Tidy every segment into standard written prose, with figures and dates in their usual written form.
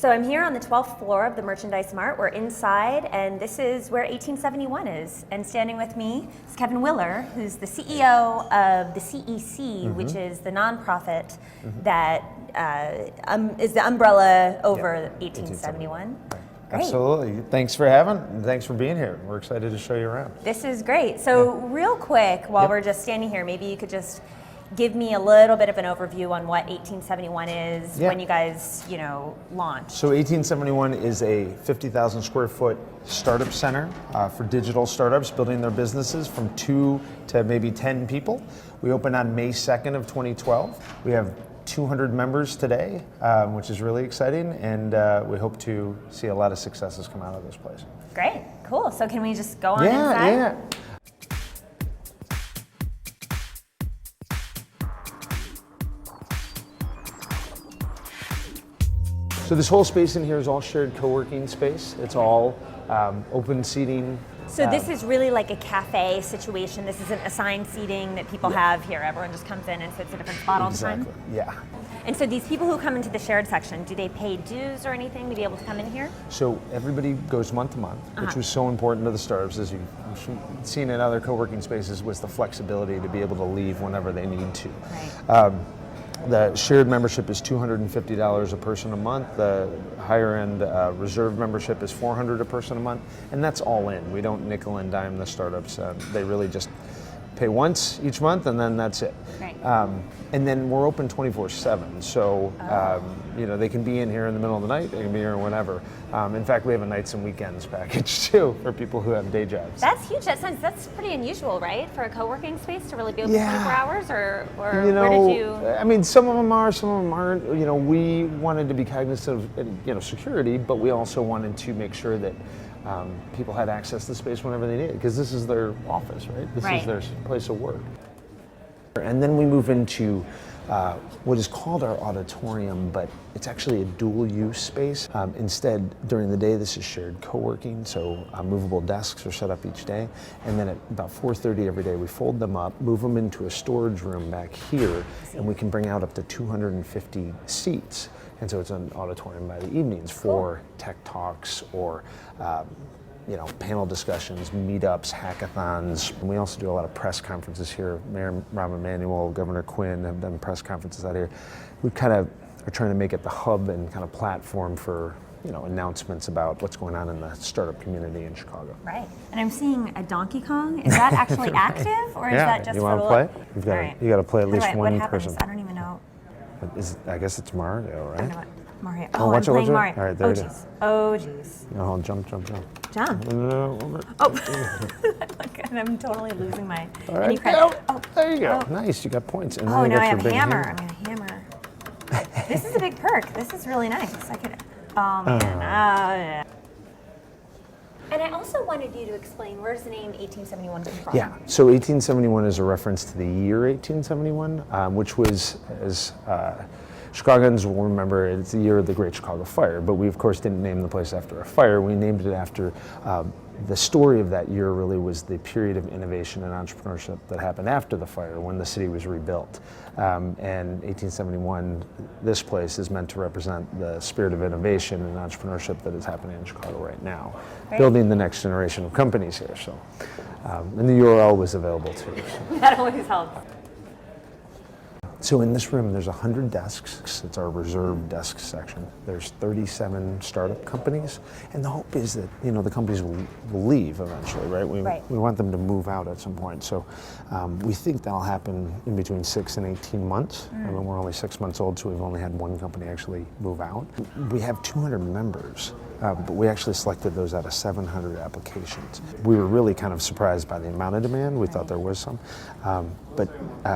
So I'm here on the 12th floor of the Merchandise Mart. We're inside, and this is where 1871 is. And standing with me is Kevin Willer, who's the CEO of the CEC, which is the nonprofit that is the umbrella over 1871. Great. Absolutely. Thanks for being here. We're excited to show you around. This is great. So real quick, while we're just standing here, maybe you could just give me a little bit of an overview on what 1871 is when you guys, launched. So 1871 is a 50,000 square foot startup center for digital startups building their businesses from 2 to maybe 10 people. We opened on May 2nd of 2012. We have 200 members today, which is really exciting, and we hope to see a lot of successes come out of this place. Great, cool. So can we just go on inside? Yeah. So this whole space in here is all shared co-working space. It's all open seating. So this is really like a cafe situation. This isn't assigned seating that people have here. Everyone just comes in and sits at a different spot all the time? Exactly, yeah. And so these people who come into the shared section, do they pay dues or anything to be able to come in here? So everybody goes month to month, which was so important to the startups, as you've seen in other co-working spaces, was the flexibility to be able to leave whenever they need to. Right. The shared membership is $250 a person a month. The higher end reserve membership is $400 a person a month, and that's all in. We don't nickel and dime the startups. They really just pay once each month, and then that's it. Right. And then we're open 24/7, so they can be in here in the middle of the night. They can be here whenever. In fact, we have a nights and weekends package too for people who have day jobs. That's huge. That's pretty unusual, right? For a co-working space to really be open 24 hours, or where did you? I mean, some of them are, some of them aren't. We wanted to be cognizant of security, but we also wanted to make sure that people had access to the space whenever they needed, because this is their office, right? This is their place of work. And then we move into what is called our auditorium, but it's actually a dual-use space. Instead, during the day, this is shared co-working, so movable desks are set up each day. And then at about 4:30 every day, we fold them up, move them into a storage room back here, and we can bring out up to 250 seats. And so it's an auditorium by the evenings for tech talks or panel discussions, meetups, hackathons. And we also do a lot of press conferences here. Mayor Rahm Emanuel, Governor Quinn have done press conferences out here. We kind of are trying to make it the hub and kind of platform for announcements about what's going on in the startup community in Chicago. Right. And I'm seeing a Donkey Kong. Is that actually active, or is that just you for want the to play? You got to play at least one person. I don't even know. I guess it's Mario, right? I know what Mario. I'm playing Mario. All right, there it is. Oh, jeez. Jump. Jump. Look, and I'm totally losing my. All right. There you go. Nice. You got points. And now I have a hammer. I'm gonna hammer. This is a big perk. This is really nice. I could. Oh man. And I also wanted you to explain, where's the name 1871 come from? Yeah, so 1871 is a reference to the year 1871, which was, as Chicagoans will remember, it's the year of the Great Chicago Fire, but we of course didn't name the place after a fire. We named it after the story of that year really was the period of innovation and entrepreneurship that happened after the fire when the city was rebuilt. And 1871, this place is meant to represent the spirit of innovation and entrepreneurship that is happening in Chicago right now, building the next generation of companies here. So, and the URL was available too. So. That always helps. So in this room, there's 100 desks. It's our reserved desk section. There's 37 startup companies, and the hope is that the companies will leave eventually, right? We want them to move out at some point. So we think that'll happen in between 6 and 18 months. I mean, we're only 6 months old, so we've only had one company actually move out. We have 200 members. But we actually selected those out of 700 applications. We were really kind of surprised by the amount of demand. We thought there was some. But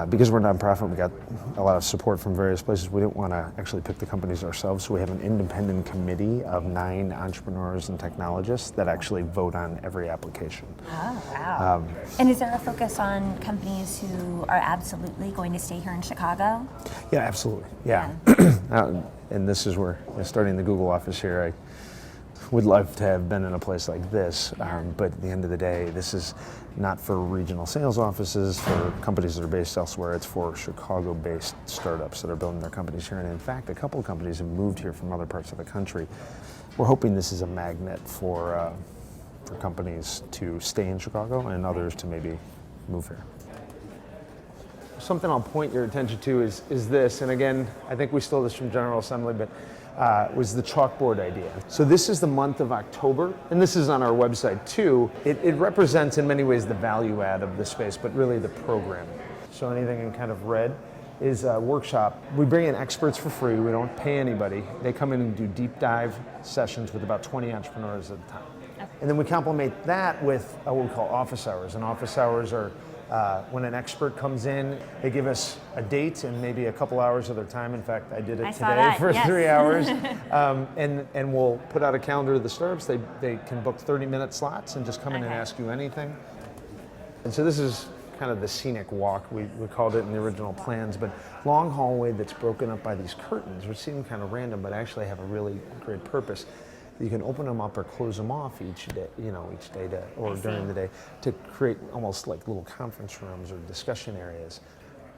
because we're a nonprofit, we got a lot of support from various places. We didn't want to actually pick the companies ourselves, so we have an independent committee of 9 entrepreneurs and technologists that actually vote on every application. Oh, wow. And is there a focus on companies who are absolutely going to stay here in Chicago? Yeah, absolutely. Yeah. And this is where, starting the Google office here, would love to have been in a place like this, but at the end of the day, this is not for regional sales offices, for companies that are based elsewhere. It's for Chicago-based startups that are building their companies here. And in fact, a couple of companies have moved here from other parts of the country. We're hoping this is a magnet for companies to stay in Chicago and others to maybe move here. Something I'll point your attention to is this, and again, I think we stole this from General Assembly, but was the chalkboard idea. So this is the month of October, and this is on our website too. It represents in many ways the value add of the space, but really the programming. So anything in kind of red is a workshop. We bring in experts for free, we don't pay anybody. They come in and do deep dive sessions with about 20 entrepreneurs at a time. Okay. And then we complement that with what we call office hours, and office hours are when an expert comes in, they give us a date and maybe a couple hours of their time. In fact, I did it today for 3 hours. And we'll put out a calendar of the startups. They can book 30-minute slots and just come in and ask you anything. And so this is kind of the scenic walk, we called it in the original plans, but long hallway that's broken up by these curtains, which seem kind of random, but actually have a really great purpose. You can open them up or close them off each day, or during the day to create almost like little conference rooms or discussion areas.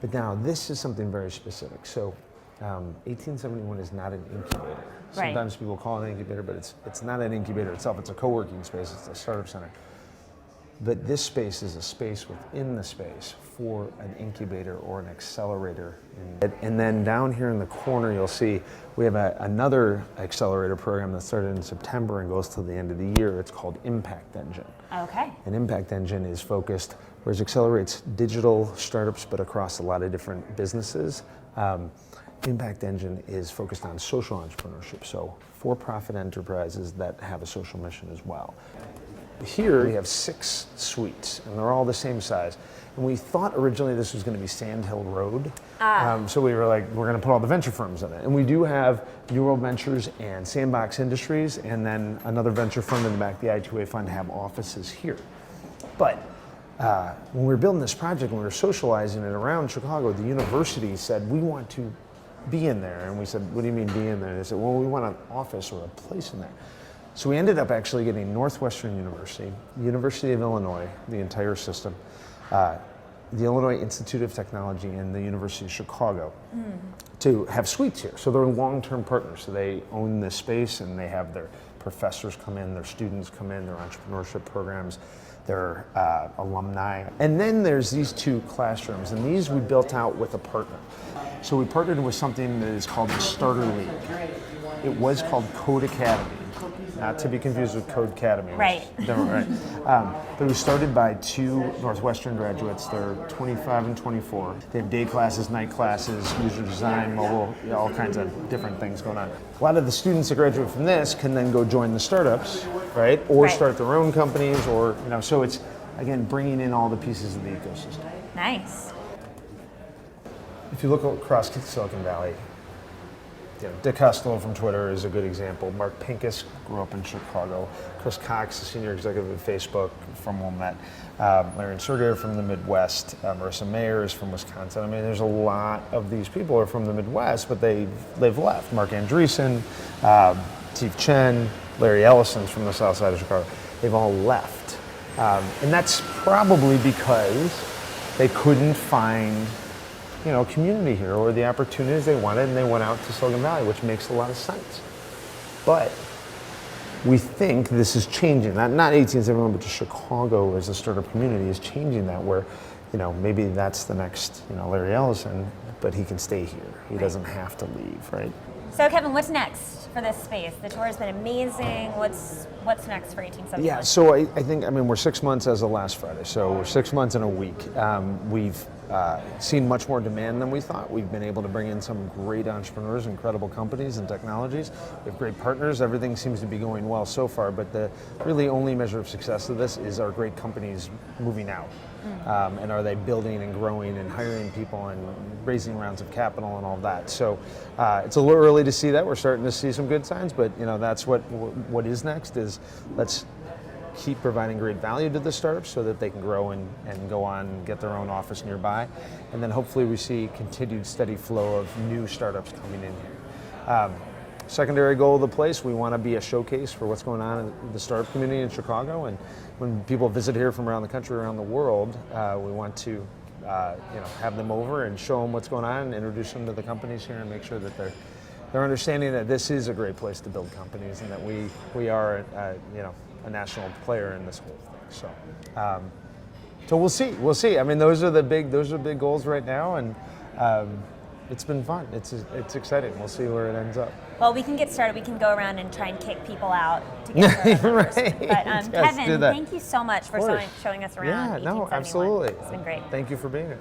But now this is something very specific. So 1871 is not an incubator. Sometimes people call it an incubator, but it's not an incubator itself. It's a co-working space. It's a startup center. But this space is a space within the space for an incubator or an accelerator. And then down here in the corner, you'll see we have another accelerator program that started in September and goes till the end of the year. It's called Impact Engine. Okay. And Impact Engine is focused, whereas accelerates digital startups, but across a lot of different businesses. Impact Engine is focused on social entrepreneurship, so for-profit enterprises that have a social mission as well. Here we have 6 suites, and they're all the same size. And we thought originally this was going to be Sand Hill Road. So we were like, we're going to put all the venture firms in it. And we do have New World Ventures and Sandbox Industries, and then another venture fund in the back, the I2A fund, have offices here. But when we were building this project, when we were socializing it around Chicago, the university said, we want to be in there. And we said, what do you mean be in there? They said, well, we want an office or a place in there. So we ended up actually getting Northwestern University, University of Illinois, the entire system, the Illinois Institute of Technology, and the University of Chicago to have suites here. So they're long-term partners. So they own this space and they have their professors come in, their students come in, their entrepreneurship programs, their alumni. And then there's these 2 classrooms, and these we built out with a partner. So we partnered with something that is called the Starter League. It was called Code Academy. Not to be confused with Code Academy. Right. But it was started by 2 Northwestern graduates. They're 25 and 24. They have day classes, night classes, user design, mobile, all kinds of different things going on. A lot of the students that graduate from this can then go join the startups, right? Or start their own companies, or, so it's, again, bringing in all the pieces of the ecosystem. Nice. If you look across Silicon Valley, Dick Costolo from Twitter is a good example. Mark Pincus grew up in Chicago. Chris Cox, the senior executive at Facebook from Wilmette. Larry and Sergey are from the Midwest. Marissa Mayer is from Wisconsin. I mean, there's a lot of these people are from the Midwest, but they've left. Mark Andreessen, Steve Chen, Larry Ellison's from the south side of Chicago. They've all left. And that's probably because they couldn't find community here or the opportunities they wanted, and they went out to Silicon Valley, which makes a lot of sense. But we think this is changing. Not 1871, but just Chicago as a startup community is changing that, where, maybe that's the next, Larry Ellison, but he can stay here. He doesn't have to leave, right? So Kevin, what's next for this space? The tour has been amazing. What's next for 1871? Yeah, so I think, we're 6 months as of last Friday, so we're 6 months in a week. We've seen much more demand than we thought. We've been able to bring in some great entrepreneurs, incredible companies and technologies. We have great partners. Everything seems to be going well so far, but the really only measure of success of this is our great companies moving out. And are they building and growing and hiring people and raising rounds of capital and all of that. So it's a little early to see that. We're starting to see some good signs, but that's what is next is let's keep providing great value to the startups so that they can grow and go on and get their own office nearby. And then hopefully we see continued steady flow of new startups coming in here. secondary goal of the place, we want to be a showcase for what's going on in the startup community in Chicago. And when people visit here from around the country, around the world, we want to have them over and show them what's going on and introduce them to the companies here and make sure that they're understanding that this is a great place to build companies and that we are a national player in this whole thing. So we'll see. I mean, those are big goals right now, and it's been fun. It's exciting. We'll see where it ends up. Well, we can get started. We can go around and try and kick people out to get started. Right. But Yes, Kevin, do that. thank you so much for showing us around. Yeah, no, 1871. absolutely. It's been great. Thank you for being here.